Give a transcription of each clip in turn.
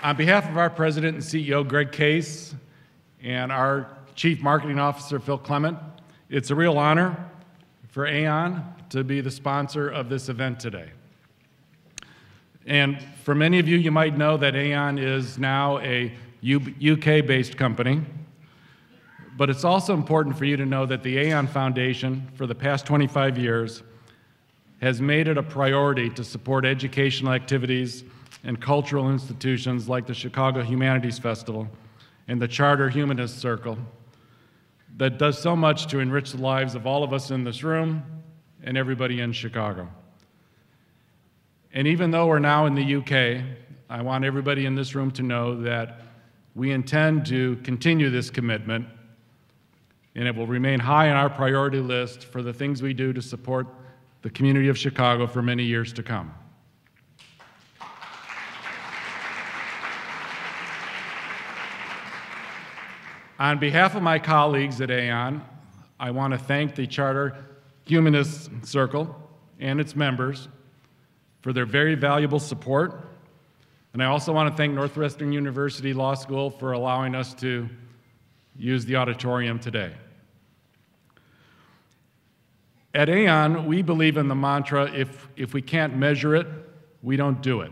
On behalf of our President and CEO, Greg Case, and our Chief Marketing Officer, Phil Clement, it's a real honor for Aon to be the sponsor of this event today. And for many of you, you might know that Aon is now a UK-based company, but it's also important for you to know that the Aon Foundation, for the past 25 years, has made it a priority to support educational activities and cultural institutions like the Chicago Humanities Festival and the Charter Humanist Circle that does so much to enrich the lives of all of us in this room and everybody in Chicago. And even though we're now in the UK, I want everybody in this room to know that we intend to continue this commitment, and it will remain high on our priority list for the things we do to support the community of Chicago for many years to come. On behalf of my colleagues at Aon, I want to thank the Charter Humanist Circle and its members for their very valuable support. And I also want to thank Northwestern University Law School for allowing us to use the auditorium today. At Aon, we believe in the mantra, if we can't measure it, we don't do it.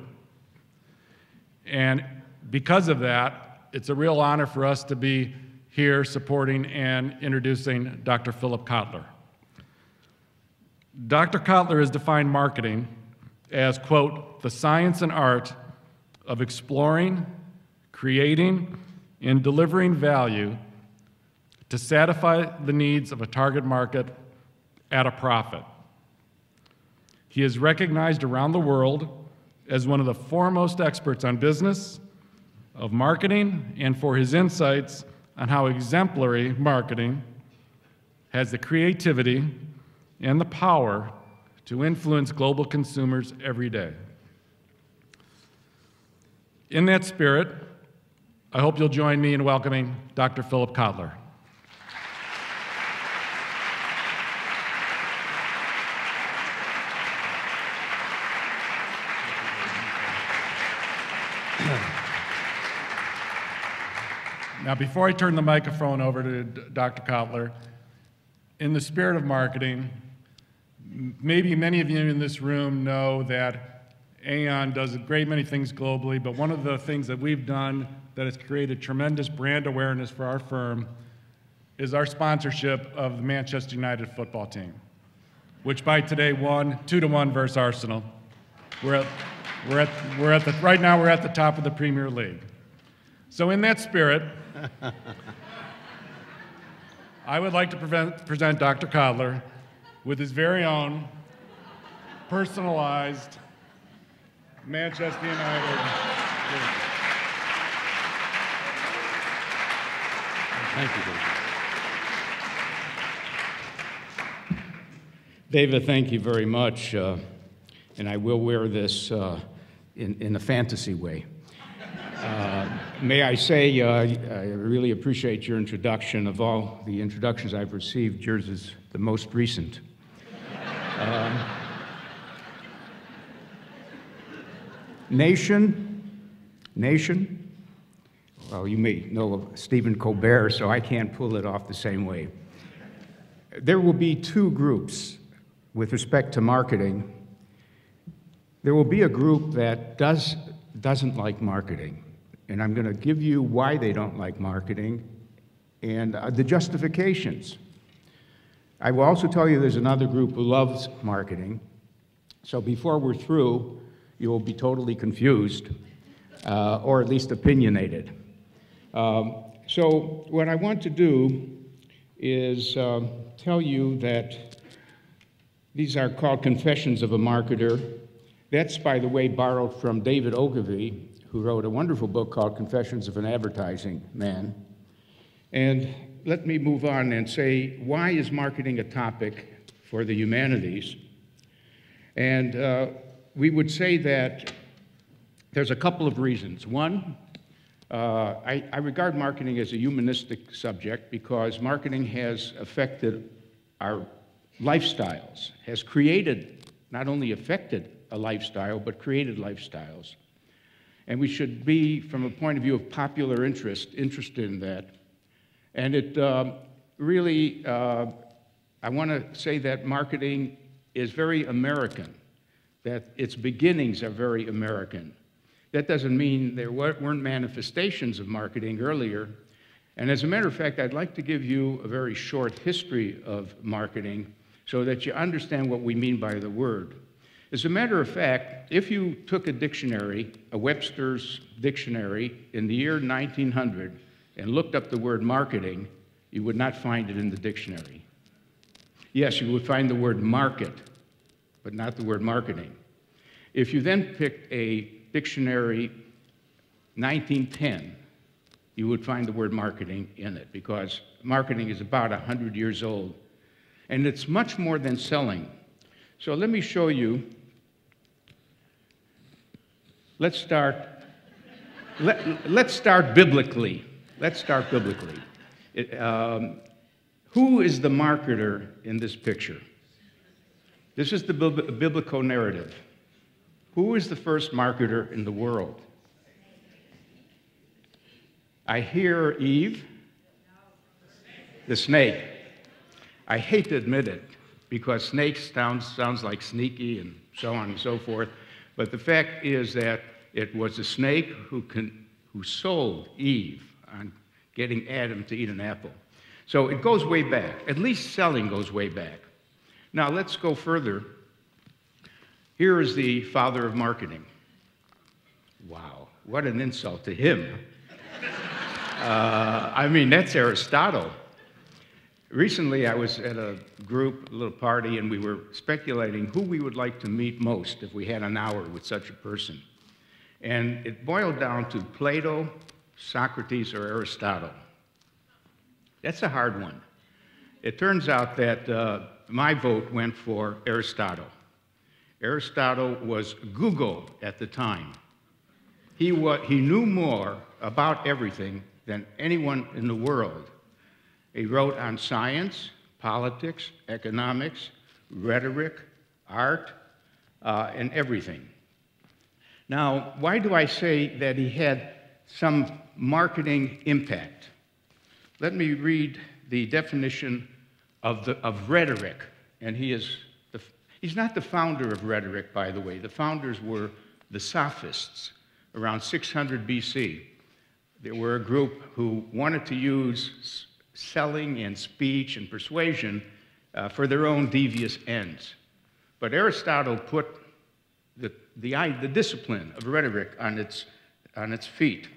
And because of that, it's a real honor for us to be here supporting and introducing Dr. Philip Kotler. Dr. Kotler has defined marketing as, quote, the science and art of exploring, creating, and delivering value to satisfy the needs of a target market at a profit. He is recognized around the world as one of the foremost experts on business, of marketing, and for his insights on how exemplary marketing has the creativity and the power to influence global consumers every day. In that spirit, I hope you'll join me in welcoming Dr. Philip Kotler. Now, before I turn the microphone over to Dr. Kotler, in the spirit of marketing, maybe many of you in this room know that Aon does a great many things globally, but one of the things that we've done that has created tremendous brand awareness for our firm is our sponsorship of the Manchester United football team, which by today won 2-1 versus Arsenal. Right now we're at the top of the Premier League. So in that spirit, I would like to present Dr. Kotler with his very own personalized Manchester United. Thank you, David. David, thank you very much, and I will wear this in a fantasy way. May I say, I really appreciate your introduction. Of all the introductions I've received, yours is the most recent. Nation, well, you may know of Stephen Colbert, so I can't pull it off the same way. There will be two groups with respect to marketing. There will be a group that doesn't like marketing. And I'm going to give you why they don't like marketing and the justifications. I will also tell you there's another group who loves marketing. So before we're through, you will be totally confused, or at least opinionated. So what I want to do is tell you that these are called Confessions of a Marketer. That's, by the way, borrowed from David Ogilvy, who wrote a wonderful book called Confessions of an Advertising Man. And let me move on and say, why is marketing a topic for the humanities? And we would say that there's a couple of reasons. One, I regard marketing as a humanistic subject because marketing has affected our lifestyles, has created, not only affected a lifestyle, but created lifestyles. And we should be, from a point of view of popular interest, interested in that. And it really, I want to say that marketing is very American, that its beginnings are very American. That doesn't mean there weren't manifestations of marketing earlier. And as a matter of fact, I'd like to give you a very short history of marketing so that you understand what we mean by the word. As a matter of fact, if you took a dictionary, a Webster's dictionary, in the year 1900 and looked up the word marketing, you would not find it in the dictionary. Yes, you would find the word market, but not the word marketing. If you then picked a dictionary 1910, you would find the word marketing in it, because marketing is about 100 years old. And it's much more than selling. So let me show you. Let's start biblically. Let's start biblically. Who is the marketer in this picture? This is the biblical narrative. Who is the first marketer in the world? I hear Eve. The snake. I hate to admit it, because snakes sounds like sneaky and so on and so forth. But the fact is that it was a snake who sold Eve on getting Adam to eat an apple. So it goes way back. At least selling goes way back. Now let's go further. Here is the father of marketing. Wow, what an insult to him. I mean, that's Aristotle. Recently, I was at a group, a little party, and we were speculating who we would like to meet most if we had an hour with such a person. And it boiled down to Plato, Socrates, or Aristotle. That's a hard one. It turns out that my vote went for Aristotle. Aristotle was Google at the time. He knew more about everything than anyone in the world. He wrote on science, politics, economics, rhetoric, art, and everything. Now, why do I say that he had some marketing impact? Let me read the definition of rhetoric. And he's not the founder of rhetoric, by the way. The founders were the Sophists around 600 BC. They were a group who wanted to use selling and speech and persuasion for their own devious ends. But Aristotle put the discipline of rhetoric on its feet.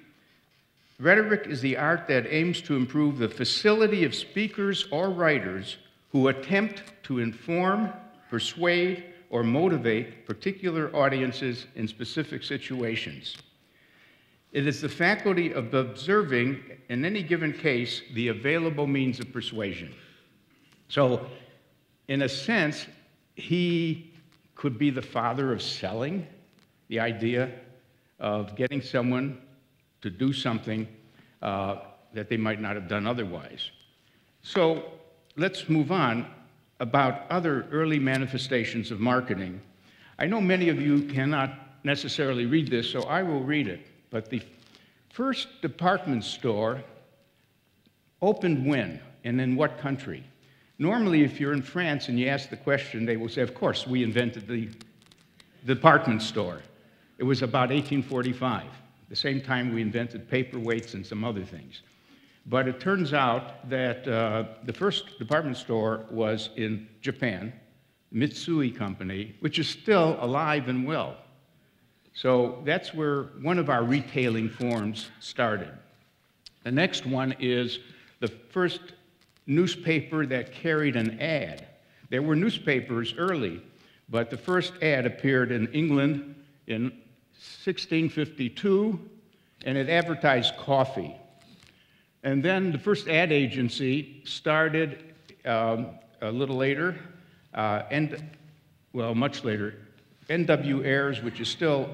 Rhetoric is the art that aims to improve the facility of speakers or writers who attempt to inform, persuade, or motivate particular audiences in specific situations. It is the faculty of observing, in any given case, the available means of persuasion. So, in a sense, he could be the father of selling, the idea of getting someone to do something that they might not have done otherwise. So, let's move on about other early manifestations of marketing. I know many of you cannot necessarily read this, so I will read it. But the first department store opened when and in what country? Normally, if you're in France and you ask the question, they will say, of course, we invented the department store. It was about 1845, the same time we invented paperweights and some other things. But it turns out that the first department store was in Japan, Mitsui Company, which is still alive and well. So that's where one of our retailing forms started. The next one is the first newspaper that carried an ad. There were newspapers early, but the first ad appeared in England in 1652, and it advertised coffee. And then the first ad agency started a little later, much later, N.W. Ayers, which is still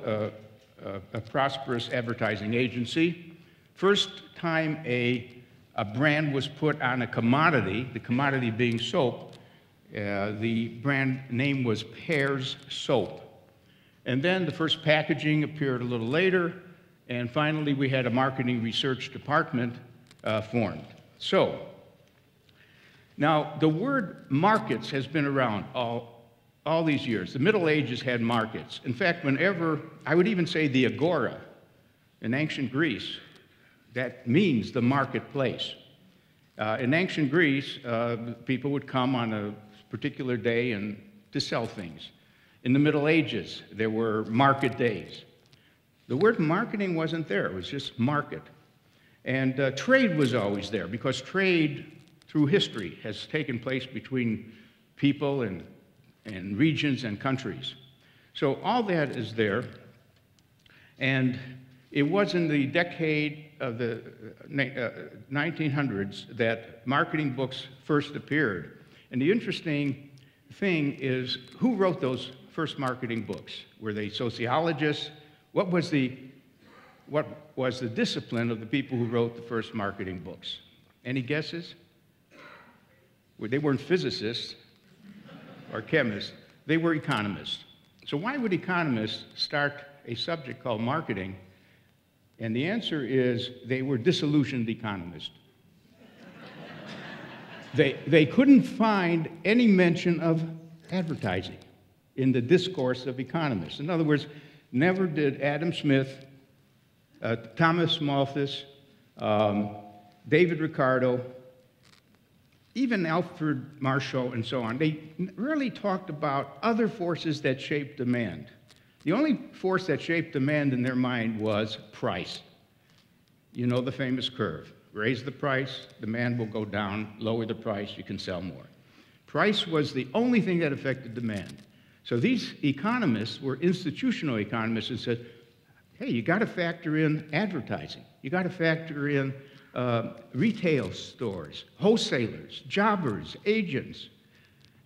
a prosperous advertising agency. First time a brand was put on a commodity, the commodity being soap, the brand name was Pear's Soap. And then the first packaging appeared a little later, And finally, we had a marketing research department formed. So, now the word markets has been around all these years. The Middle Ages had markets. In fact, whenever, I would even say the agora in ancient Greece, that means the marketplace. In ancient Greece, people would come on a particular day and to sell things. In the Middle Ages, there were market days. The word marketing wasn't there, it was just market. And trade was always there, because trade through history has taken place between people and regions and countries. So all that is there, and it was in the decade of the 1900s that marketing books first appeared. And the interesting thing is, who wrote those first marketing books? Were they sociologists? What was the discipline of the people who wrote the first marketing books? Any guesses? Well, they weren't physicists or chemists, they were economists. So why would economists start a subject called marketing? And the answer is they were disillusioned economists. They couldn't find any mention of advertising in the discourse of economists. In other words, never did Adam Smith, Thomas Malthus, David Ricardo, even Alfred Marshall and so on, they really talked about other forces that shaped demand. The only force that shaped demand in their mind was price. You know the famous curve. Raise the price, demand will go down. Lower the price, you can sell more. Price was the only thing that affected demand. So these economists were institutional economists and said, hey, you got to factor in advertising. You got to factor in retail stores, wholesalers, jobbers, agents.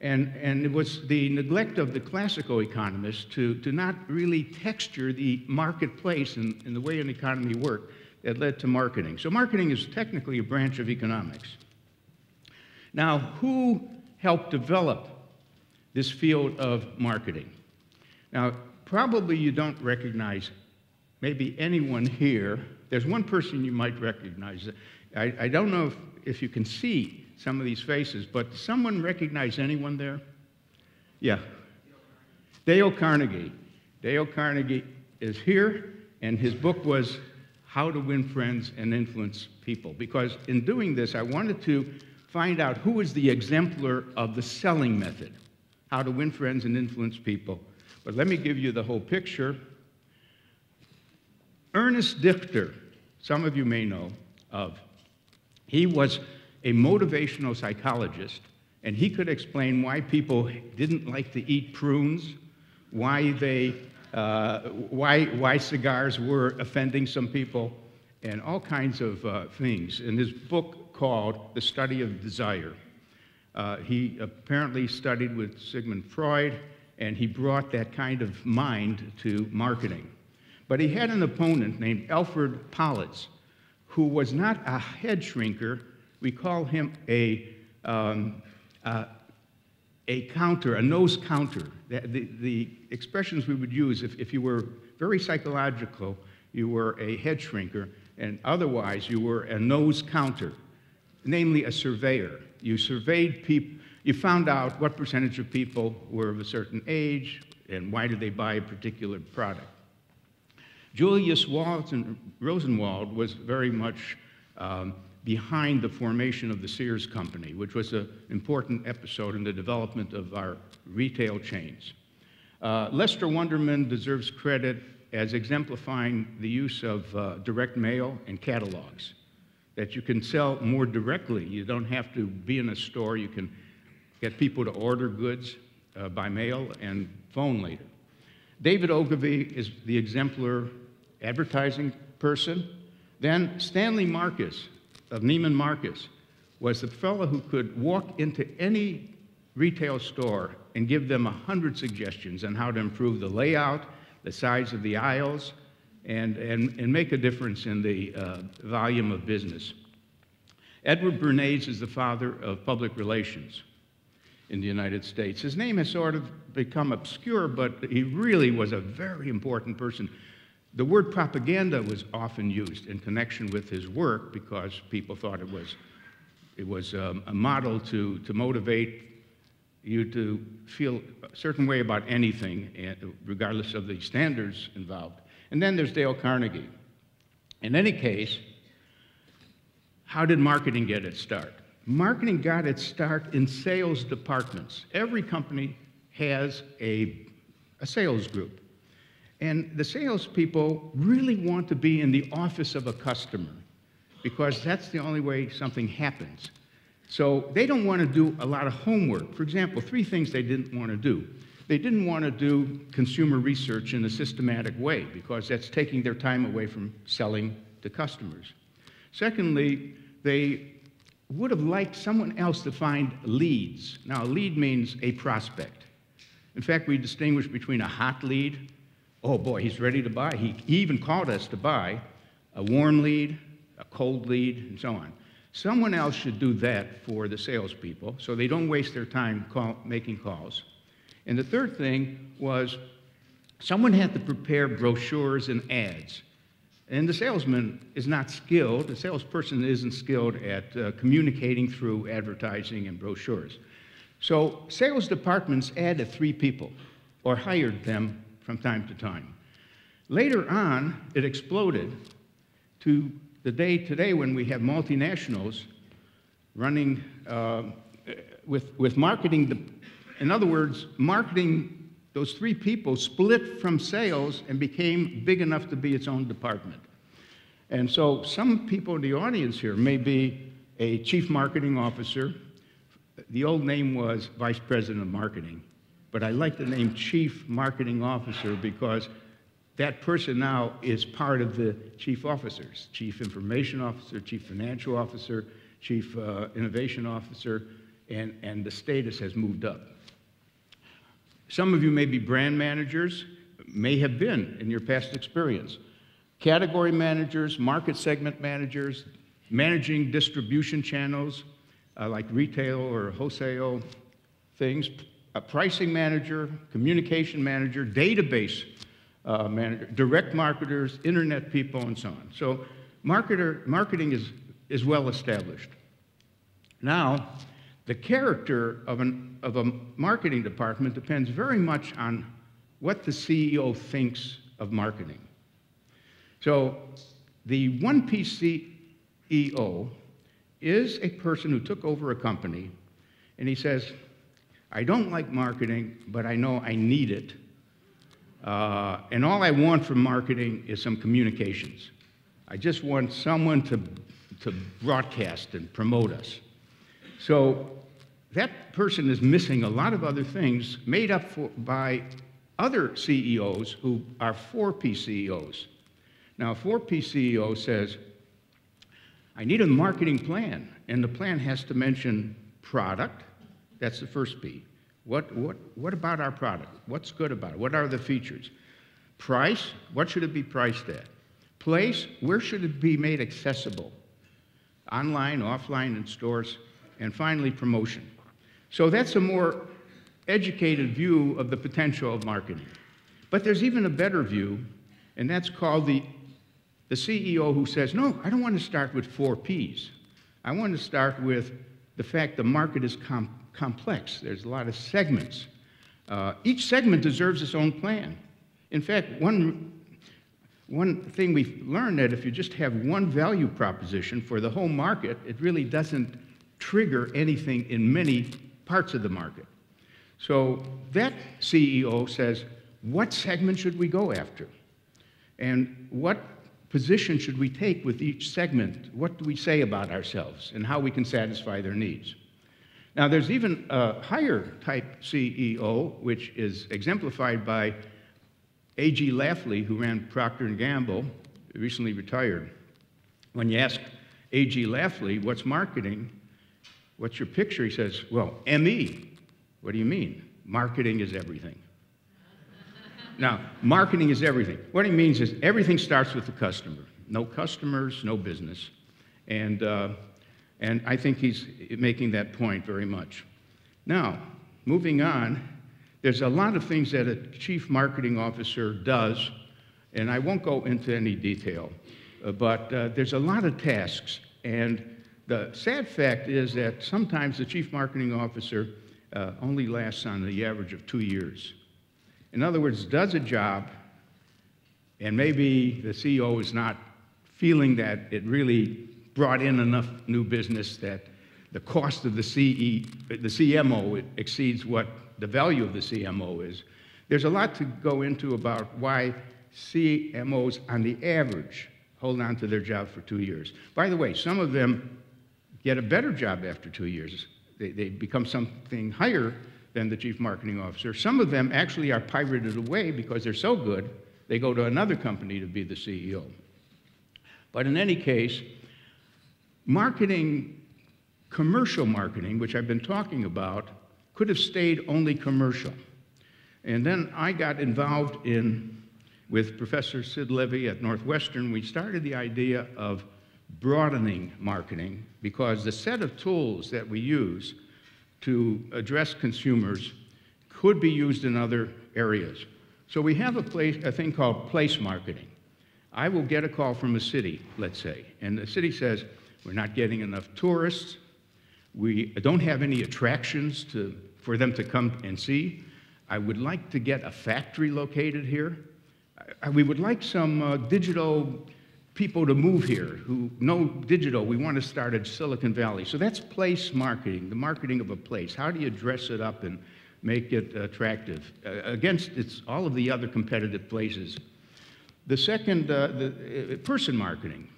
And it was the neglect of the classical economists to not really texture the marketplace and the way an economy worked that led to marketing. So marketing is technically a branch of economics. Now, who helped develop this field of marketing? Now, probably you don't recognize maybe anyone here. There's one person you might recognize. I don't know if you can see some of these faces, but does someone recognize anyone there? Yeah. Dale Carnegie. Dale Carnegie is here, and his book was How to Win Friends and Influence People. Because in doing this, I wanted to find out who is the exemplar of the selling method, how to win friends and influence people. But let me give you the whole picture. Ernest Dichter, some of you may know of. He was a motivational psychologist, and he could explain why people didn't like to eat prunes, why cigars were offending some people, and all kinds of things. In his book called The Study of Desire, he apparently studied with Sigmund Freud, and he brought that kind of mind to marketing. But he had an opponent named Alfred Politz, who was not a head shrinker. We call him a counter, a nose counter. The expressions we would use, if you were very psychological, you were a head shrinker, and otherwise you were a nose counter, namely a surveyor. You surveyed people, you found out what percentage of people were of a certain age, and why did they buy a particular product. Julius Rosenwald was very much behind the formation of the Sears Company, which was an important episode in the development of our retail chains. Lester Wunderman deserves credit as exemplifying the use of direct mail and catalogs, that you can sell more directly. You don't have to be in a store. You can get people to order goods by mail and phone later. David Ogilvy is the exemplar advertising person. Then Stanley Marcus of Neiman Marcus was the fellow who could walk into any retail store and give them 100 suggestions on how to improve the layout, the size of the aisles, and make a difference in the volume of business. Edward Bernays is the father of public relations in the United States. His name has sort of become obscure, but he really was a very important person. The word propaganda was often used in connection with his work because people thought it was a model to motivate you to feel a certain way about anything, regardless of the standards involved. And then there's Dale Carnegie. In any case, how did marketing get its start? Marketing got its start in sales departments. Every company has a sales group. And the salespeople really want to be in the office of a customer because that's the only way something happens. So they don't want to do a lot of homework. For example, 3 things they didn't want to do. They didn't want to do consumer research in a systematic way because that's taking their time away from selling to customers. Secondly, they would have liked someone else to find leads. Now, a lead means a prospect. In fact, we distinguish between a hot lead. Oh boy, he's ready to buy. He even called us to buy. A warm lead, a cold lead, and so on. Someone else should do that for the salespeople so they don't waste their time making calls. And the third thing was someone had to prepare brochures and ads. And the salesman is not skilled, the salesperson isn't skilled at communicating through advertising and brochures. So sales departments added 3 people or hired them from time to time. Later on, it exploded to the day today when we have multinationals running with marketing. In other words, marketing, those 3 people split from sales and became big enough to be its own department. And so some people in the audience here may be a chief marketing officer. The old name was vice president of marketing. But I like the name Chief Marketing Officer because that person now is part of the chief officers, Chief Information Officer, Chief Financial Officer, Chief Innovation Officer, and the status has moved up. Some of you may be brand managers, may have been in your past experience. Category managers, market segment managers, managing distribution channels like retail or wholesale things, a pricing manager, communication manager, database manager, direct marketers, internet people, and so on. So marketing is well established. Now, the character of a marketing department depends very much on what the CEO thinks of marketing. So the one-piece CEO is a person who took over a company, and he says, I don't like marketing, but I know I need it. And all I want from marketing is some communications. I just want someone to broadcast and promote us. So that person is missing a lot of other things made up by other CEOs who are 4P CEOs. Now, a 4P CEO says, I need a marketing plan, and the plan has to mention product. That's the first P. What about our product? What's good about it? What are the features? Price, what should it be priced at? Place, where should it be made accessible? Online, offline, in stores. And finally, promotion. So that's a more educated view of the potential of marketing. But there's even a better view, and that's called the CEO who says, no, I don't want to start with 4 Ps. I want to start with the fact the market is complex. There's a lot of segments. Each segment deserves its own plan. In fact, one thing we've learned that if you just have one value proposition for the whole market, it really doesn't trigger anything in many parts of the market. So that CEO says, what segment should we go after? And what position should we take with each segment? What do we say about ourselves and how we can satisfy their needs? Now, there's even a higher type CEO, which is exemplified by A.G. Lafley, who ran Procter & Gamble, recently retired. When you ask A.G. Lafley, what's marketing? What's your picture? He says, well, ME. What do you mean? Marketing is everything. Now, marketing is everything. What he means is everything starts with the customer. No customers, no business. And I think he's making that point very much. Now, moving on, there's a lot of things that a chief marketing officer does And I won't go into any detail, but there's a lot of tasks. And the sad fact is that sometimes the chief marketing officer only lasts on the average of 2 years. In other words, does a job, and maybe the CEO is not feeling that it really brought in enough new business that the cost of the CMO exceeds what the value of the CMO is. There's a lot to go into about why CMOs, on the average, hold on to their job for 2 years. By the way, some of them get a better job after 2 years. They become something higher than the chief marketing officer. Some of them actually are pirated away because they're so good, they go to another company to be the CEO. But in any case, marketing, commercial marketing, which I've been talking about, could have stayed only commercial. And then I got involved with Professor Sid Levy at Northwestern. We started the idea of broadening marketing because the set of tools that we use to address consumers could be used in other areas. So we have a thing called place marketing. I will get a call from a city, let's say, and the city says, we're not getting enough tourists, we don't have any attractions for them to come and see. I would like to get a factory located here. We would like some digital people to move here who know digital. We want to start at Silicon Valley. So that's place marketing, the marketing of a place. How do you dress it up and make it attractive against all of the other competitive places? The second, person marketing.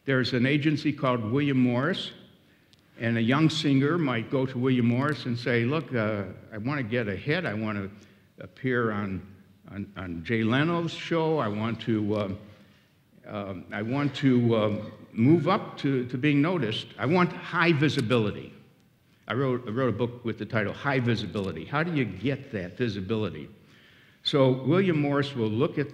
There's an agency called William Morris, and a young singer might go to William Morris and say, look, I want to get a hit. I want to appear on Jay Leno's show. I want to move up to being noticed. I want high visibility. I wrote a book with the title High Visibility. How do you get that visibility? So William Morris will look at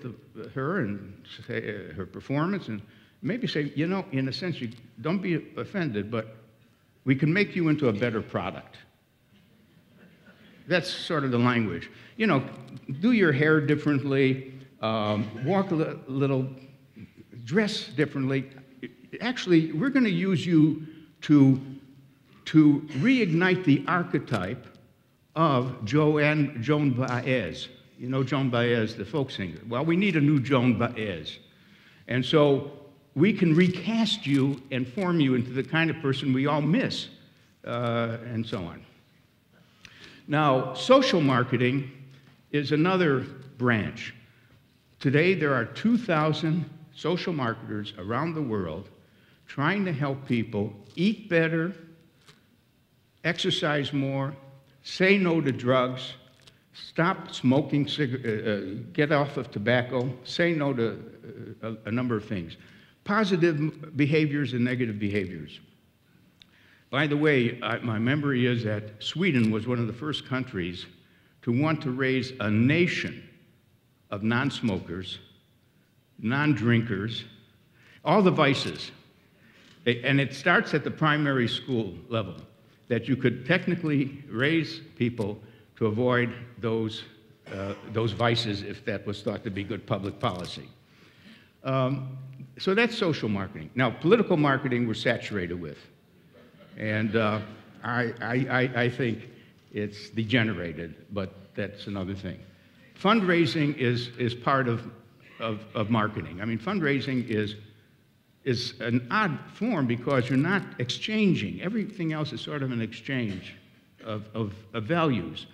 her and say her performance and maybe say, you know, in a sense, you don't be offended, but we can make you into a better product. That's sort of the language. You know, do your hair differently, walk a little, dress differently. Actually, we're going to use you to reignite the archetype of Joan Baez. You know Joan Baez, the folk singer. Well, we need a new Joan Baez. And so we can recast you and form you into the kind of person we all miss, and so on. Now, social marketing is another branch. Today, there are 2,000 social marketers around the world trying to help people eat better, exercise more, say no to drugs, stop smoking, get off of tobacco, say no to a number of things. Positive behaviors and negative behaviors. By the way, my memory is that Sweden was one of the first countries to want to raise a nation of non-smokers, non-drinkers, all the vices. And it starts at the primary school level, that you could technically raise people to avoid those vices if that was thought to be good public policy. So that's social marketing. Now, political marketing we're saturated with. And I think it's degenerated, but that's another thing. Fundraising is part of marketing. I mean, fundraising is an odd form because you're not exchanging. Everything else is sort of an exchange of values.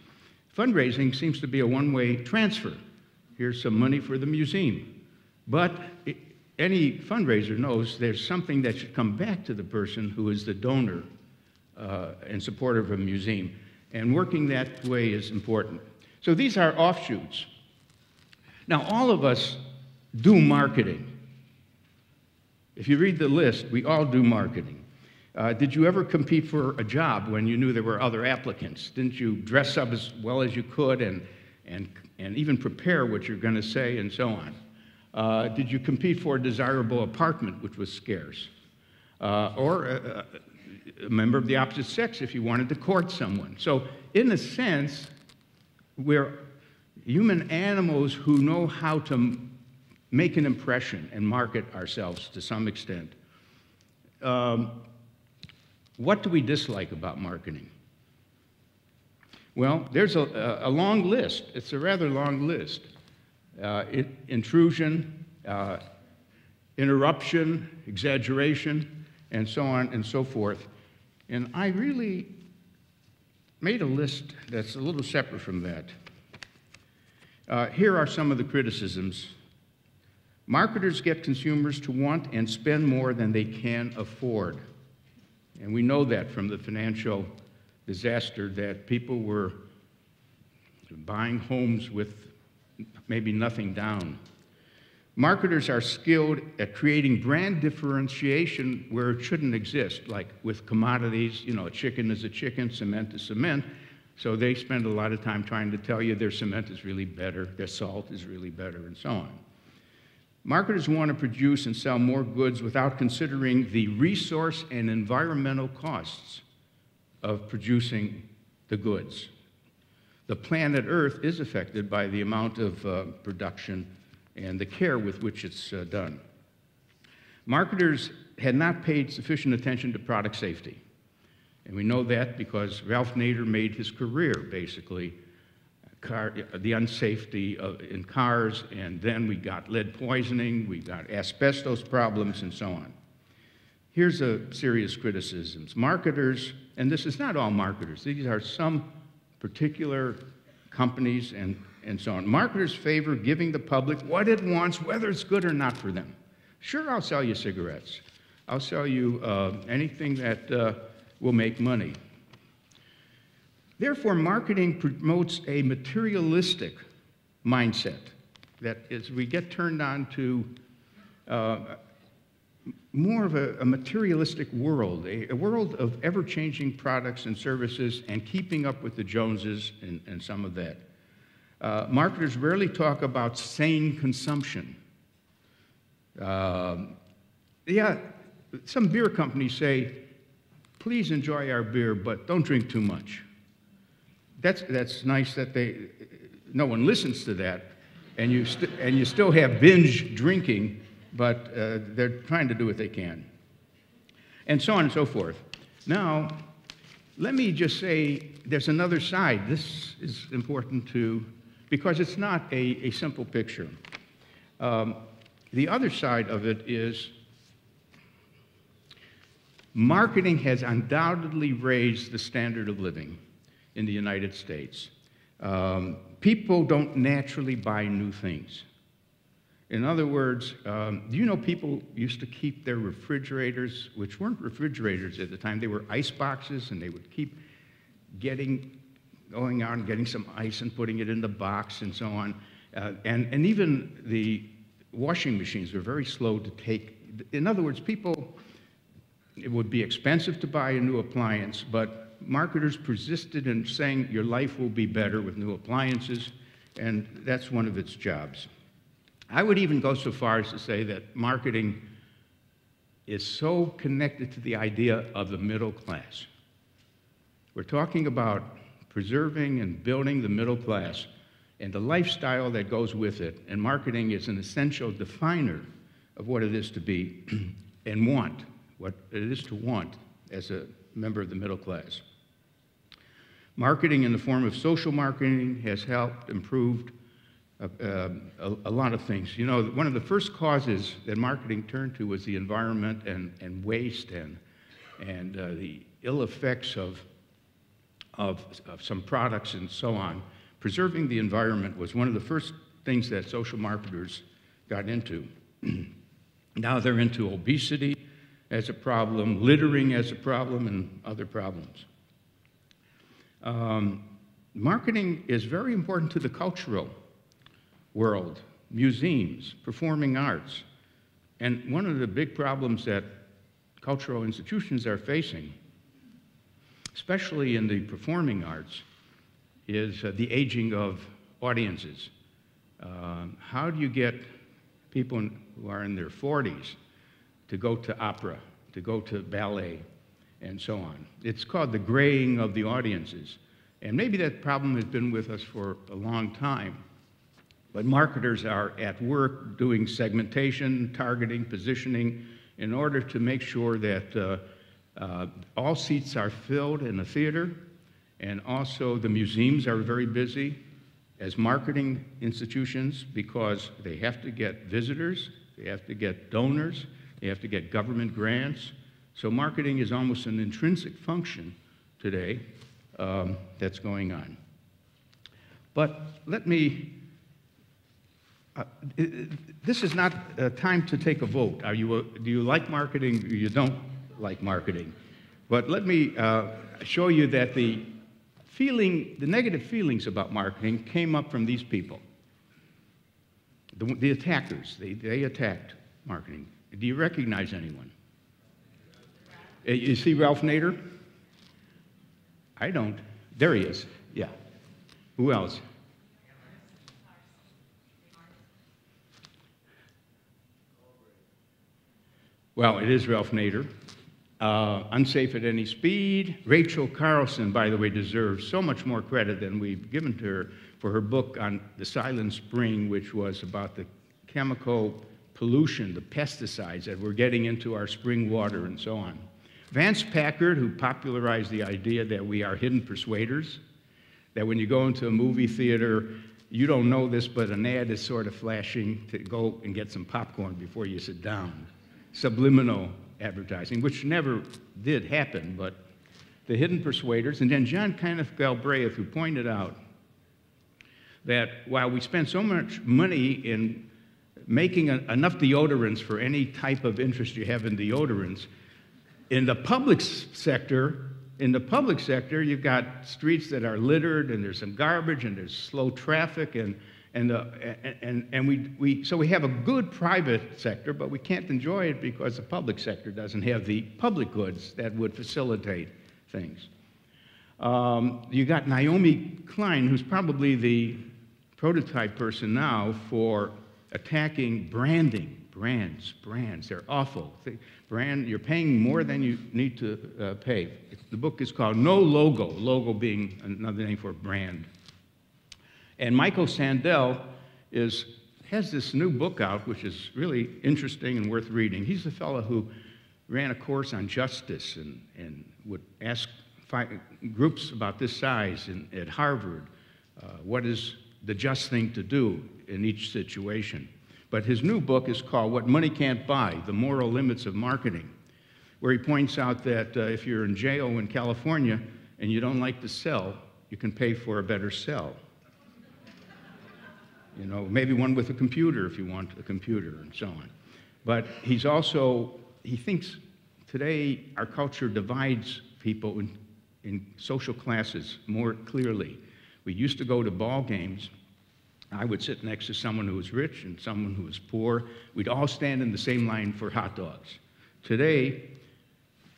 Fundraising seems to be a one-way transfer. Here's some money for the museum. But any fundraiser knows there's something that should come back to the person who is the donor and supporter of a museum. And working that way is important. So these are offshoots. Now, all of us do marketing. If you read the list, we all do marketing. Did you ever compete for a job when you knew there were other applicants? Didn't you dress up as well as you could and even prepare what you're going to say and so on? Did you compete for a desirable apartment, which was scarce? Or a member of the opposite sex if you wanted to court someone. So in a sense, human animals who know how to make an impression and market ourselves to some extent. What do we dislike about marketing? Well, there's a long list. It's a rather long list. Intrusion, interruption, exaggeration, and so on and so forth. And I really made a list that's a little separate from that. Here are some of the criticisms. Marketers get consumers to want and spend more than they can afford. And we know that from the financial disaster, that people were buying homes with maybe nothing down. Marketers are skilled at creating brand differentiation where it shouldn't exist, like with commodities, you know, a chicken is a chicken, cement is cement. So they spend a lot of time trying to tell you their cement is really better, their salt is really better, and so on. Marketers want to produce and sell more goods without considering the resource and environmental costs of producing the goods. The planet Earth is affected by the amount of production and the care with which it's done. Marketers had not paid sufficient attention to product safety. And we know that because Ralph Nader made his career, basically, the unsafety in cars, and then we got lead poisoning, we got asbestos problems, and so on. Here's a serious criticisms. Marketers, and this is not all marketers, these are some particular companies and so on. Marketers favor giving the public what it wants, whether it's good or not for them. Sure, I'll sell you cigarettes. I'll sell you anything that will make money. Therefore, marketing promotes a materialistic mindset. That is, we get turned on to more of a materialistic world, a world of ever-changing products and services and keeping up with the Joneses and some of that. Marketers rarely talk about sane consumption. Yeah, some beer companies say, please enjoy our beer, but don't drink too much. That's nice that no one listens to that, and you still have binge drinking, but they're trying to do what they can, and so on and so forth. Now, let me just say there's another side. This is important too, because it's not a simple picture. The other side of it is marketing has undoubtedly raised the standard of living in the United States. People don't naturally buy new things. In other words, do you know people used to keep their refrigerators, which weren't refrigerators at the time, they were ice boxes, and they would keep going out and getting some ice and putting it in the box and so on. And even the washing machines were very slow to take. In other words, it would be expensive to buy a new appliance, but marketers persisted in saying your life will be better with new appliances, and that's one of its jobs. I would even go so far as to say that marketing is so connected to the idea of the middle class. We're talking about preserving and building the middle class and the lifestyle that goes with it, and marketing is an essential definer of what it is to be and want, what it is to want as a member of the middle class. Marketing in the form of social marketing has helped improve a lot of things. You know, one of the first causes that marketing turned to was the environment and waste and the ill effects of some products and so on. Preserving the environment was one of the first things that social marketers got into. Now they're into obesity as a problem, littering as a problem, and other problems. Marketing is very important to the cultural world, museums, performing arts. And one of the big problems that cultural institutions are facing, especially in the performing arts, is the aging of audiences. How do you get people who are in their 40s to go to opera, to go to ballet, and so on? It's called the graying of the audiences. And maybe that problem has been with us for a long time. But marketers are at work doing segmentation, targeting, positioning, in order to make sure that all seats are filled in the theater, and also the museums are very busy as marketing institutions because they have to get visitors, they have to get donors, they have to get government grants. So marketing is almost an intrinsic function today that's going on. But let me, this is not a time to take a vote. Do you like marketing or you don't like marketing? But let me show you that the negative feelings about marketing came up from these people. The attackers, they attacked marketing. Do you recognize anyone? You see Ralph Nader? I don't. There he is, yeah. Who else? Well, it is Ralph Nader. Unsafe at Any Speed. Rachel Carlson, by the way, deserves so much more credit than we've given to her for her book on the Silent Spring, which was about the chemical pollution, the pesticides that we're getting into our spring water and so on. Vance Packard, who popularized the idea that we are hidden persuaders, that when you go into a movie theater, you don't know this, but an ad is sort of flashing to go and get some popcorn before you sit down. Subliminal advertising, which never did happen, but the hidden persuaders. And then John Kenneth Galbraith, who pointed out that while we spend so much money in making enough deodorants for any type of interest you have in deodorants, in the public sector, you've got streets that are littered, and there's some garbage, and there's slow traffic, so we have a good private sector, but we can't enjoy it because the public sector doesn't have the public goods that would facilitate things. You got Naomi Klein, who's probably the prototype person now for attacking branding. Brands, they're awful. You're paying more than you need to pay. The book is called No Logo, logo being another name for brand. And Michael Sandel has this new book out, which is really interesting and worth reading. He's the fellow who ran a course on justice and would ask groups about this size at Harvard, what is the just thing to do in each situation. But his new book is called What Money Can't Buy, The Moral Limits of Marketing, where he points out that if you're in jail in California and you don't like to sell, you can pay for a better sell. You know, maybe one with a computer if you want a computer and so on. But he thinks today our culture divides people in social classes more clearly. We used to go to ball games. I would sit next to someone who was rich and someone who was poor. We'd all stand in the same line for hot dogs. Today,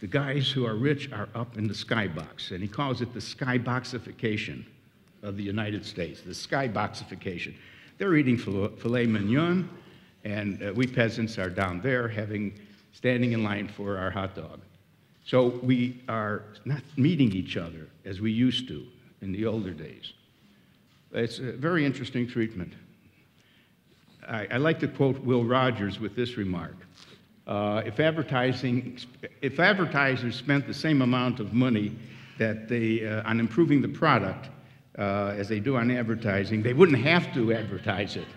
the guys who are rich are up in the skybox, and he calls it the skyboxification of the United States, the skyboxification. They're eating filet mignon, and we peasants are down there standing in line for our hot dog. So we are not meeting each other as we used to in the older days. It's a very interesting treatment. I like to quote Will Rogers with this remark. If advertisers spent the same amount of money that on improving the product as they do on advertising, they wouldn't have to advertise it.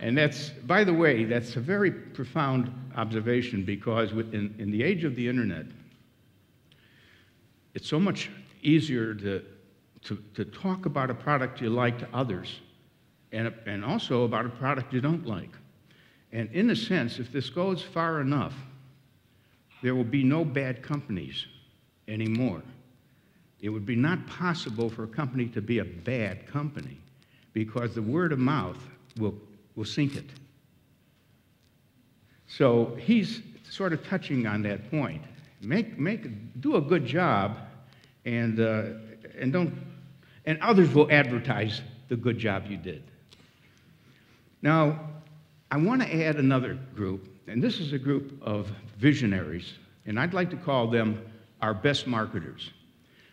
And by the way, that's a very profound observation because in the age of the internet, it's so much easier to talk about a product you like to others and also about a product you don't like. And in a sense, if this goes far enough, there will be no bad companies anymore. It would be not possible for a company to be a bad company because the word of mouth will sink it. So he's sort of touching on that point. Do a good job and others will advertise the good job you did. Now, I want to add another group, and this is a group of visionaries, and I'd like to call them our best marketers.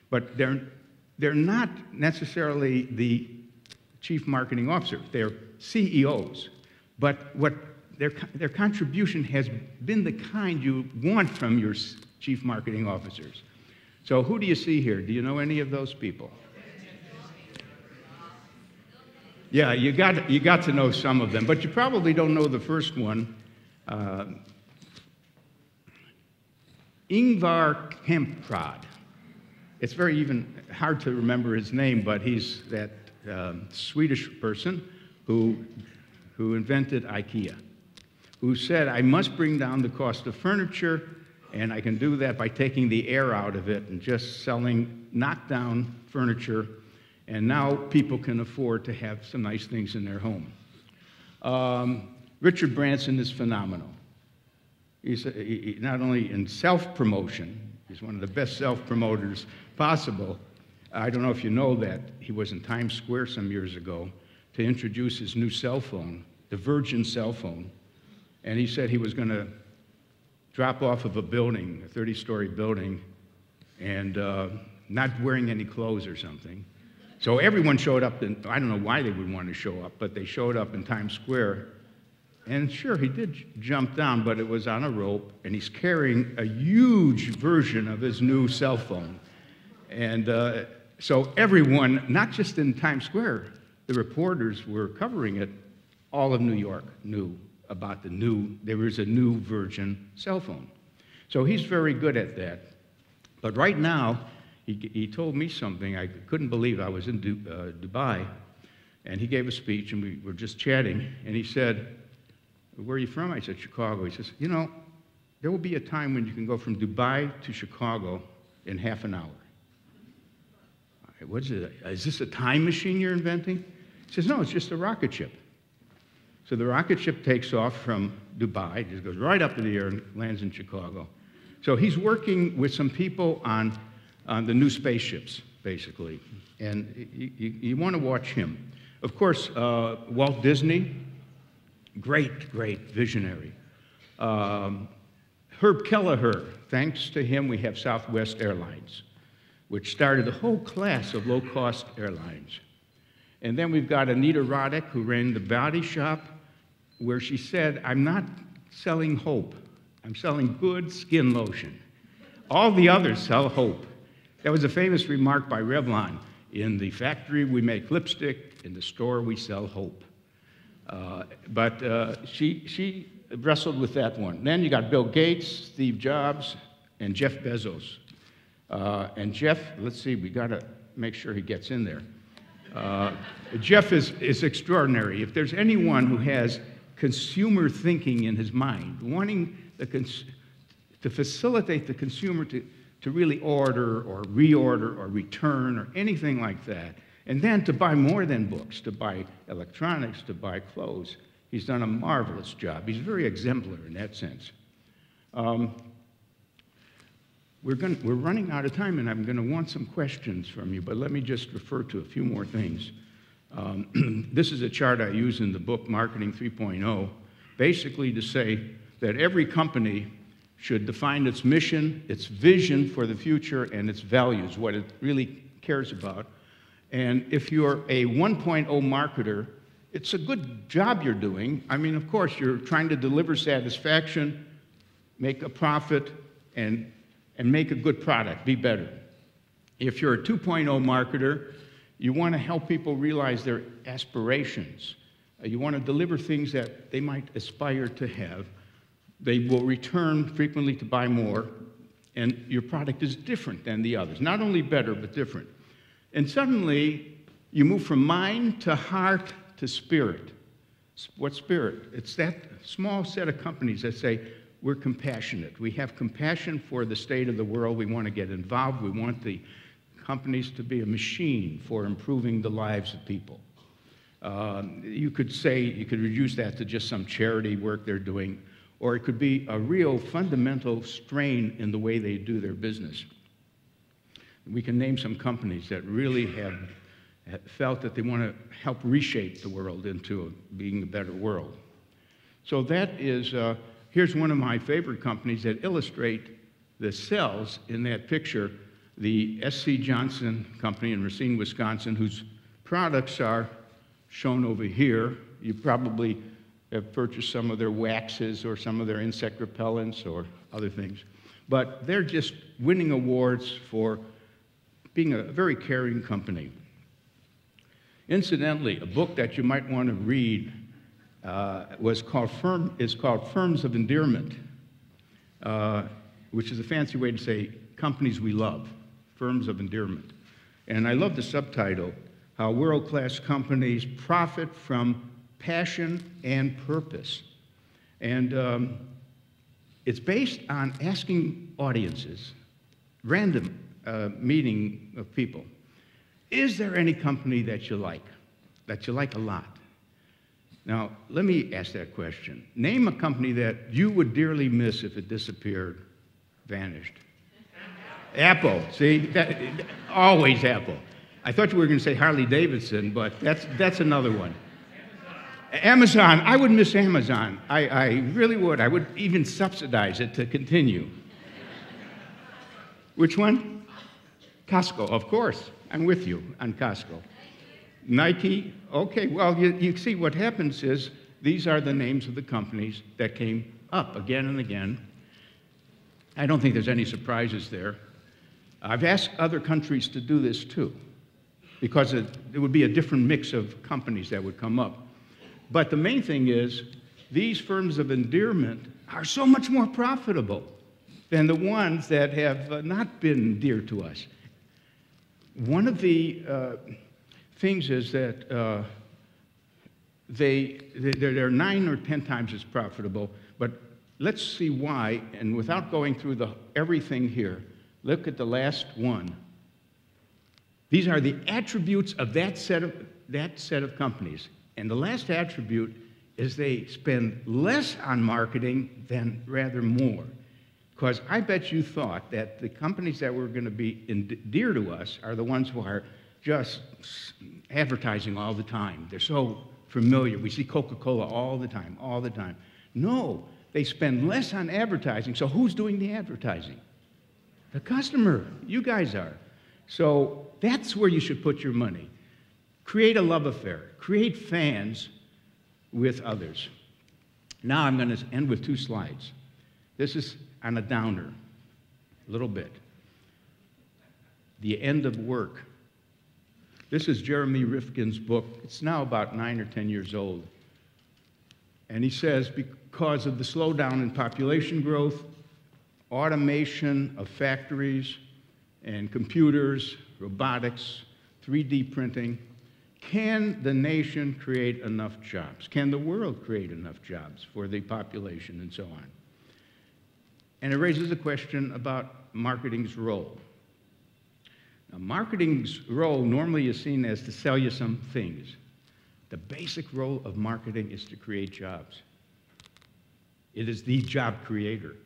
But they're not necessarily the chief marketing officer. They're CEOs. But what their contribution has been the kind you want from your chief marketing officers. So who do you see here? Do you know any of those people? Yeah, you got to know some of them, but you probably don't know the first one. Ingvar Kamprad. It's very even hard to remember his name, but he's that Swedish person who invented IKEA, who said, I must bring down the cost of furniture, and I can do that by taking the air out of it and just selling knockdown furniture, and now people can afford to have some nice things in their home. Richard Branson is phenomenal. He's not only in self-promotion, he's one of the best self-promoters possible. I don't know if you know that he was in Times Square some years ago to introduce his new cell phone, the Virgin cell phone, and he said he was going to drop off of a building, a 30-story building, and not wearing any clothes or something. So everyone showed up, and I don't know why they would want to show up, but they showed up in Times Square. And sure, he did jump down, but it was on a rope, and he's carrying a huge version of his new cell phone. And so everyone, not just in Times Square, the reporters were covering it, all of New York knew about there was a new Virgin cell phone. So he's very good at that. But right now, he told me something I couldn't believe. I was in Dubai, and he gave a speech, and we were just chatting, and he said, where are you from? I said, Chicago. He says, you know, there will be a time when you can go from Dubai to Chicago in half an hour. What's it? Is this a time machine you're inventing? He says, no, it's just a rocket ship. So the rocket ship takes off from Dubai, just goes right up in the air and lands in Chicago. So he's working with some people on the new spaceships, basically. And you want to watch him. Of course, Walt Disney, great visionary. Herb Kelleher, thanks to him, we have Southwest Airlines, which started a whole class of low-cost airlines. And then we've got Anita Roddick, who ran the Body Shop, where she said, I'm not selling hope. I'm selling good skin lotion. All the others sell hope. That was a famous remark by Revlon. In the factory, we make lipstick. In the store, we sell hope. But she wrestled with that one. Then you got Bill Gates, Steve Jobs, and Jeff Bezos. And Jeff, let's see, we got to make sure he gets in there. Jeff is extraordinary. If there's anyone who has consumer thinking in his mind, wanting to facilitate the consumer to really order or reorder or return or anything like that, and then to buy more than books, to buy electronics, to buy clothes, he's done a marvelous job. He's very exemplary in that sense. We're running out of time, and I'm going to want some questions from you, but let me just refer to a few more things. This is a chart I use in the book, Marketing 3.0, basically to say that every company should define its mission, its vision for the future, and its values, what it really cares about. And if you're a 1.0 marketer, it's a good job you're doing. I mean, of course, you're trying to deliver satisfaction, make a profit, and make a good product, be better. If you're a 2.0 marketer, you want to help people realize their aspirations. You want to deliver things that they might aspire to have. They will return frequently to buy more, and your product is different than the others. Not only better, but different. And suddenly, you move from mind to heart to spirit. What spirit? It's that small set of companies that say, we're compassionate. We have compassion for the state of the world. We want to get involved. We want the companies to be a machine for improving the lives of people. You could reduce that to just some charity work they're doing, or it could be a real fundamental strain in the way they do their business. We can name some companies that really have felt that they want to help reshape the world into being a better world. So that is, here's one of my favorite companies that illustrate the cells in that picture, the S.C. Johnson Company in Racine, Wisconsin, whose products are shown over here. You probably have purchased some of their waxes or some of their insect repellents or other things. But they're just winning awards for being a very caring company. Incidentally, a book that you might want to read is called Firms of Endearment, which is a fancy way to say companies we love, Firms of Endearment. And I love the subtitle, How World-Class Companies Profit from Passion and Purpose. And it's based on asking audiences, random meeting of people, is there any company that you like a lot? Now, let me ask that question. Name a company that you would dearly miss if it disappeared, vanished. Apple, see? Always Apple. I thought you were going to say Harley-Davidson, but that's another one. Amazon, I would miss Amazon. I really would. I would even subsidize it to continue. Which one? Costco, of course. I'm with you on Costco. Nike, okay, well, you see what happens is these are the names of the companies that came up again and again. I don't think there's any surprises there. I've asked other countries to do this too, because it would be a different mix of companies that would come up. But the main thing is, these firms of endearment are so much more profitable than the ones that have not been dear to us. One of the things is that they're 9 or 10 times as profitable, but let's see why, and without going through everything here, look at the last one. These are the attributes of that set of companies. And the last attribute is they spend less on marketing than rather more. Because I bet you thought that the companies that were going to be dear to us are the ones who are just advertising all the time. They're so familiar. We see Coca-Cola all the time. No, they spend less on advertising. So who's doing the advertising? The customer. You guys are. So that's where you should put your money. Create a love affair. Create fans with others. Now I'm going to end with 2 slides. This is on a downer, a little bit. The End of Work. This is Jeremy Rifkin's book. It's now about 9 or 10 years old. And he says, because of the slowdown in population growth, automation of factories and computers, robotics, 3D printing, can the nation create enough jobs? Can the world create enough jobs for the population and so on? And it raises a question about marketing's role. Now, marketing's role normally is seen as to sell you some things. The basic role of marketing is to create jobs. It is the job creator.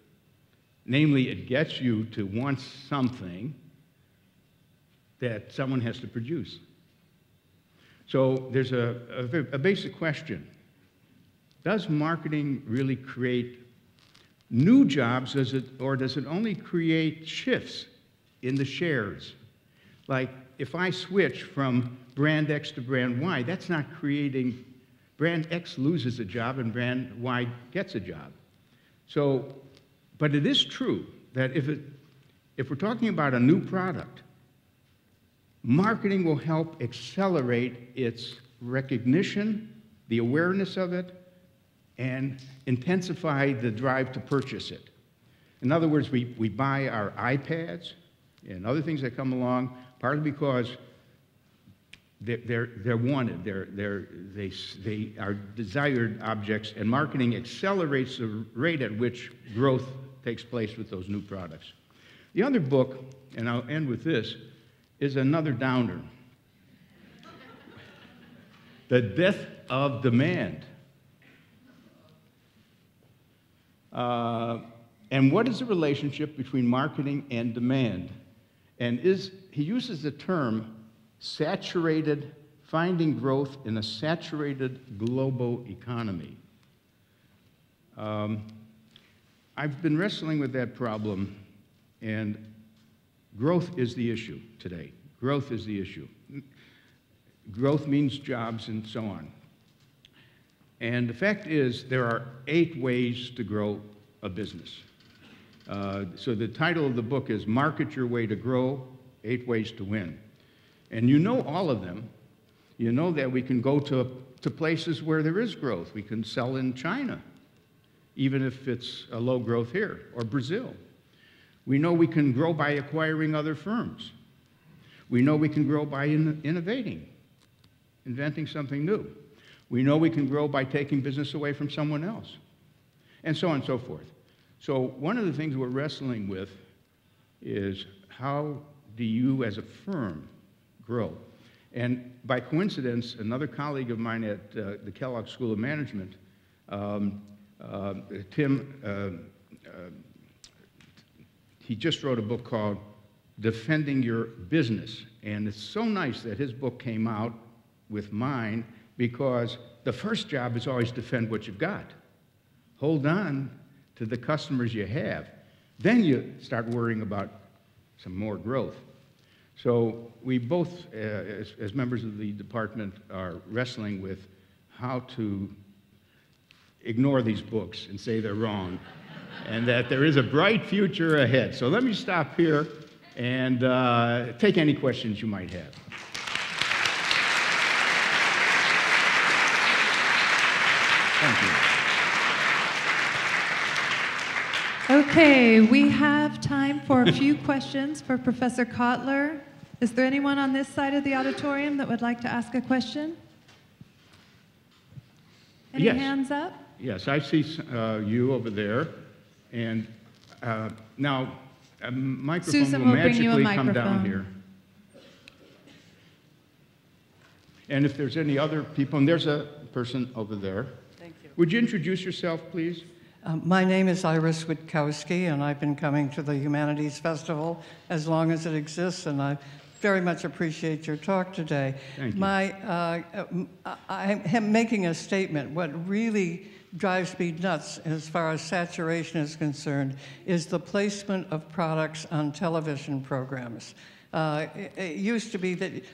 Namely, it gets you to want something that someone has to produce. So there's a basic question. Does marketing really create new jobs, or does it only create shifts in the shares? Like, if I switch from brand X to brand Y, that's not creating, brand X loses a job and brand Y gets a job. So, but it is true that if we're talking about a new product, marketing will help accelerate its recognition, the awareness of it, and intensify the drive to purchase it. In other words, we buy our iPads and other things that come along, partly because they're wanted, they are desired objects, and marketing accelerates the rate at which growth takes place with those new products. The other book, and I'll end with this, is another downer. The Death of Demand. And what is the relationship between marketing and demand? And he uses the term saturated, finding growth in a saturated global economy. I've been wrestling with that problem, and growth is the issue today. Growth is the issue. growth means jobs, and so on. And the fact is, there are 8 ways to grow a business. So the title of the book is Market Your Way to Grow, 8 Ways to Win. And you know all of them. You know that we can go to places where there is growth. We can sell in China, even if it's a low growth here, or Brazil. We know we can grow by acquiring other firms. We know we can grow by innovating, inventing something new. We know we can grow by taking business away from someone else, and so on and so forth. So one of the things we're wrestling with is how do you as a firm grow? And by coincidence, another colleague of mine at the Kellogg School of Management, Tim, he just wrote a book called Defending Your Business. And it's so nice that his book came out with mine, because the first job is always defend what you've got. Hold on to the customers you have. Then you start worrying about some more growth. So we both, as members of the department, are wrestling with how to ignore these books and say they're wrong, and that there is a bright future ahead. So let me stop here and take any questions you might have. Thank you. Okay, we have time for a few questions for Professor Kotler. Is there anyone on this side of the auditorium that would like to ask a question? Any Yes. hands up? Yes, I see you over there. And now, a microphone Susan will will bring you a magically come down microphone. here. And if there's any other people, and there's a person over there. Thank you. Would you introduce yourself, please? My name is Iris Witkowski, and I've been coming to the Humanities Festival as long as it exists, and I very much appreciate your talk today. Thank you. I am making a statement. What really drives me nuts as far as saturation is concerned is the placement of products on television programs. It used to be that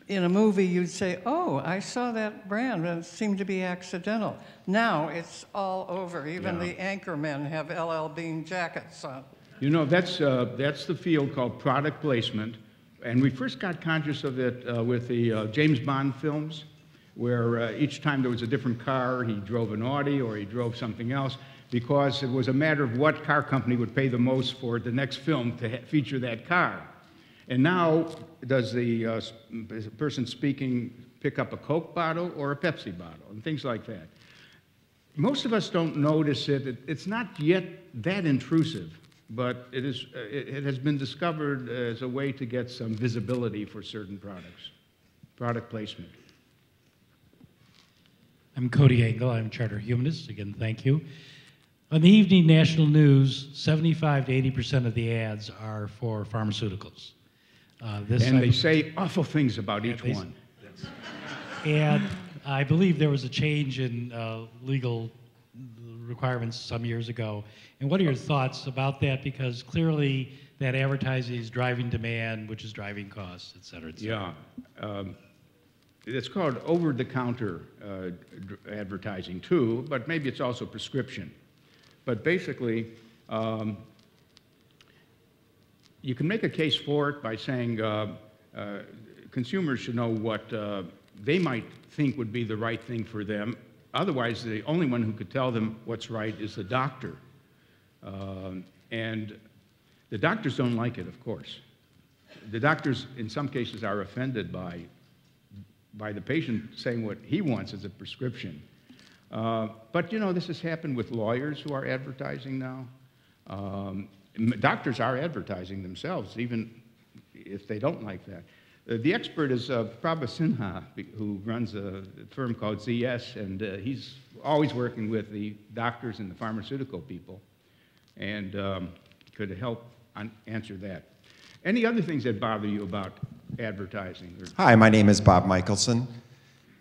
in a movie you'd say, oh, I saw that brand, and it seemed to be accidental. Now it's all over. Even the anchormen have LL Bean jackets on. You know, that's the field called product placement. And we first got conscious of it with the James Bond films, where each time there was a different car, he drove an Audi or he drove something else, because it was a matter of what car company would pay the most for the next film to feature that car. And now, does the person speaking pick up a Coke bottle or a Pepsi bottle, and things like that. Most of us don't notice it. It's not yet that intrusive, but it has been discovered as a way to get some visibility for certain products, product placement. I'm Cody Engel. I'm a charter humanist. Again, thank you. On the evening national news, 75 to 80% of the ads are for pharmaceuticals. And they say awful things about each one. And I believe there was a change in legal requirements some years ago. And what are your thoughts about that? Because clearly that advertising is driving demand, which is driving costs, et cetera, et cetera. Yeah. It's called over-the-counter advertising too, but maybe it's also prescription. But basically, you can make a case for it by saying consumers should know what they might think would be the right thing for them. Otherwise, the only one who could tell them what's right is the doctor. And the doctors don't like it, of course. The doctors, in some cases, are offended by the patient saying what he wants as a prescription. But, you know, this has happened with lawyers who are advertising now. Doctors are advertising themselves, even if they don't like that. The expert is Prabha Sinha, who runs a firm called ZS, and he's always working with the doctors and the pharmaceutical people, and could help answer that. Any other things that bother you about advertising? Hi, my name is Bob Michelson.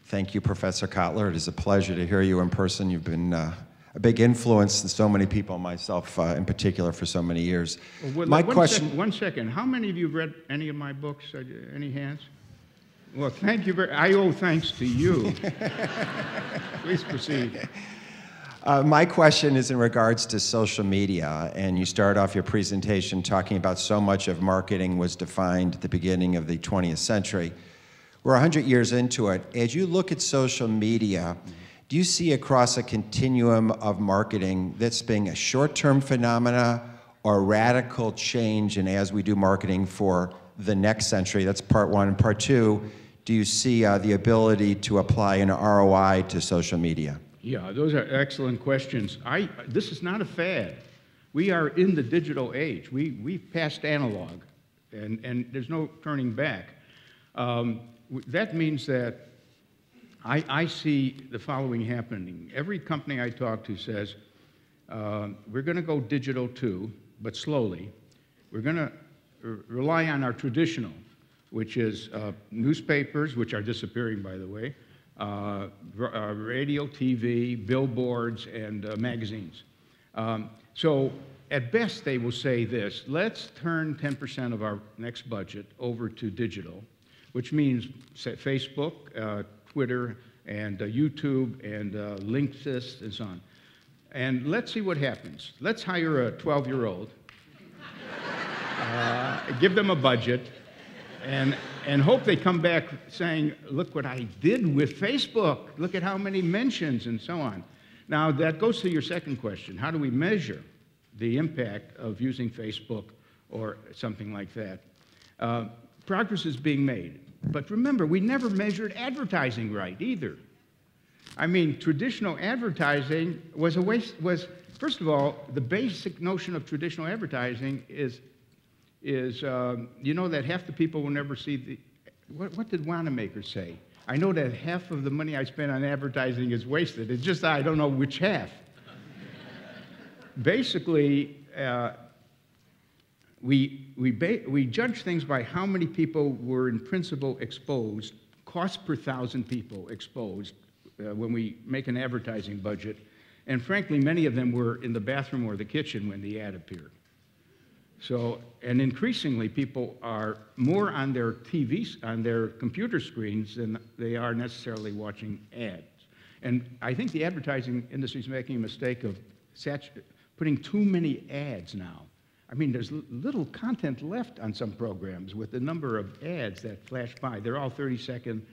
Thank you, Professor Kotler. It is a pleasure to hear you in person. You've been a big influence in so many people, myself in particular, for so many years. Well, my question... One second. How many of you have read any of my books? Any hands? Well, thank you I owe thanks to you. Please proceed. My question is in regards to social media, and you start off your presentation talking about so much of marketing was defined at the beginning of the 20th century. We're 100 years into it. As you look at social media, do you see across a continuum of marketing that's being a short-term phenomena or radical change in as we do marketing for the next century? That's part one. And part two, do you see the ability to apply an ROI to social media? Yeah, those are excellent questions. This is not a fad. We are in the digital age. We've passed analog, and there's no turning back. That means that I see the following happening. Every company I talk to says, we're going to go digital too, but slowly. We're going to rely on our traditional, which is newspapers, which are disappearing, by the way, radio, TV, billboards, and magazines. So at best, they will say this: let's turn 10% of our next budget over to digital, which means Facebook, Twitter, and YouTube, and Linksys, and so on. And let's see what happens. Let's hire a 12-year-old, give them a budget, and hope they come back saying, look what I did with Facebook. Look at how many mentions, and so on. Now, that goes to your second question. How do we measure the impact of using Facebook or something like that? Progress is being made. But remember, we never measured advertising right either. I mean, traditional advertising was a waste. First of all, the basic notion of traditional advertising is you know that half the people will never see the, what did Wanamaker say? I know that half of the money I spend on advertising is wasted. It's just I don't know which half. Basically, we judge things by how many people were in principle exposed, cost per 1,000 people exposed when we make an advertising budget. And frankly, many of them were in the bathroom or the kitchen when the ad appeared. So, and increasingly, people are more on their TVs, on their computer screens than they are necessarily watching ads. And I think the advertising industry is making a mistake of putting too many ads now. I mean, there's little content left on some programs with the number of ads that flash by. They're all 30-second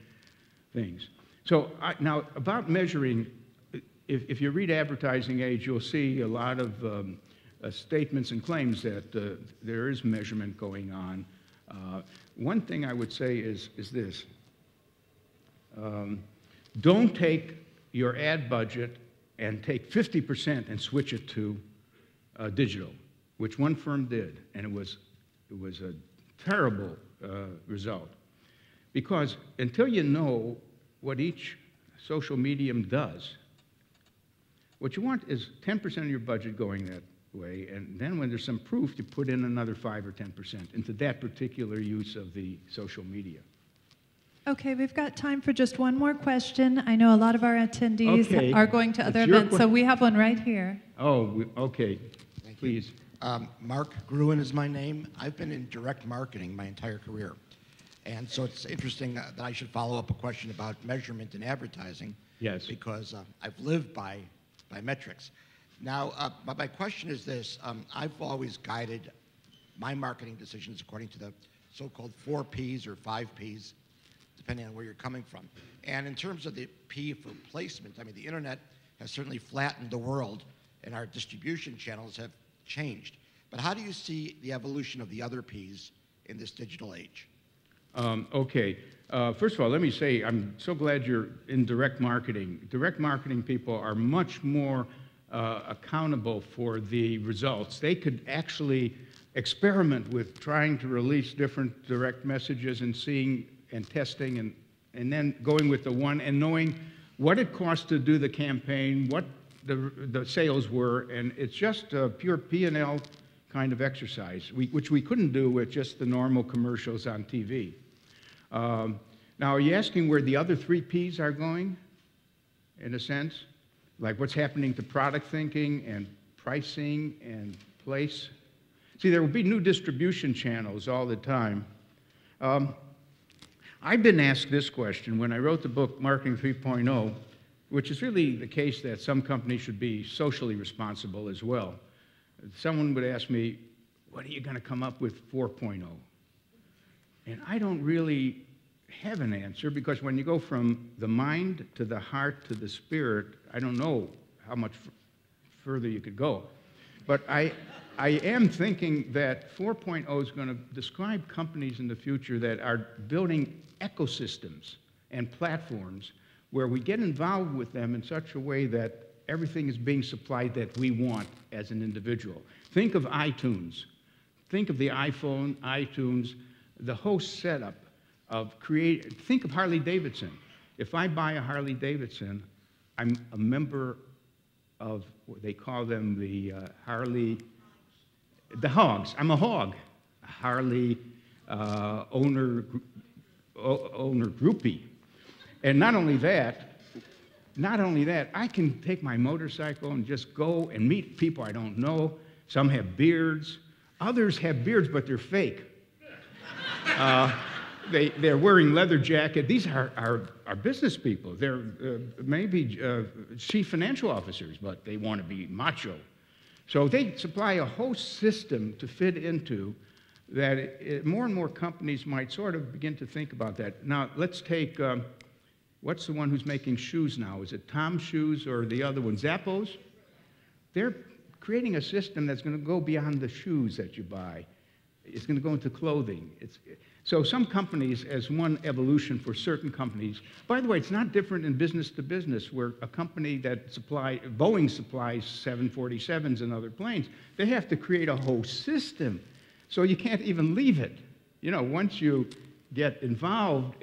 things. So now, about measuring, if you read Advertising Age, you'll see a lot of statements and claims that there is measurement going on. One thing I would say is this. Don't take your ad budget and take 50% and switch it to digital, which one firm did, and it was a terrible result. Because until you know what each social medium does, what you want is 10% of your budget going that way, and then when there's some proof, you put in another 5 or 10% into that particular use of the social media. Okay, we've got time for just one more question. I know a lot of our attendees are going to other events, so we have one right here. Oh, okay. Please. Mark Gruen is my name. I've been in direct marketing my entire career. And so it's interesting that I should follow up a question about measurement in advertising. Yes. Because I've lived by metrics. Now, my question is this. I've always guided my marketing decisions according to the so-called 4 Ps or 5 Ps, depending on where you're coming from. And in terms of the P for placement, I mean, the internet has certainly flattened the world, and our distribution channels have changed. But how do you see the evolution of the other Ps in this digital age? First of all, let me say I'm so glad you're in direct marketing. Direct marketing people are much more accountable for the results. They could actually experiment with trying to release different direct messages and seeing and testing and then going with the one and knowing what it cost to do the campaign, what the sales were, and it's just a pure P&L kind of exercise, which we couldn't do with just the normal commercials on TV. Now, are you asking where the other 3 Ps are going, in a sense? Like what's happening to product thinking and pricing and place? See, there will be new distribution channels all the time. I've been asked this question when I wrote the book Marketing 3.0, which is really the case that some companies should be socially responsible as well. Someone would ask me, what are you going to come up with 4.0? And I don't really have an answer, because when you go from the mind to the heart to the spirit, I don't know how much further you could go. But I am thinking that 4.0 is going to describe companies in the future that are building ecosystems and platforms where we get involved with them in such a way that everything is being supplied that we want as an individual. Think of iTunes. Think of the iPhone, iTunes, the whole setup of think of Harley Davidson. If I buy a Harley Davidson, I'm a member of what they call them, the hogs. I'm a hog, a Harley owner groupie. And not only that, I can take my motorcycle and just go and meet people I don't know. Some have beards. Others have beards, but they're fake. They're wearing leather jackets. These are business people. They're maybe chief financial officers, but they want to be macho. So they supply a whole system to fit into that. More and more companies might sort of begin to think about that. Now, let's take, what's the one who's making shoes now? Is it Tom's Shoes or the other one, Zappos? They're creating a system that's going to go beyond the shoes that you buy. It's going to go into clothing. So some companies, as one evolution for certain companies, by the way, it's not different in business to business, where a company that Boeing supplies 747s and other planes, they have to create a whole system. So you can't even leave it. You know, once you get involved,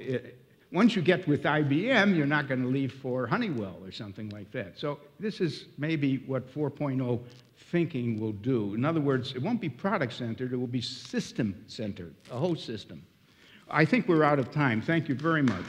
once you get with IBM, you're not going to leave for Honeywell or something like that. So this is maybe what 4.0 thinking will do. In other words, it won't be product-centered, it will be system-centered, a whole system. I think we're out of time. Thank you very much.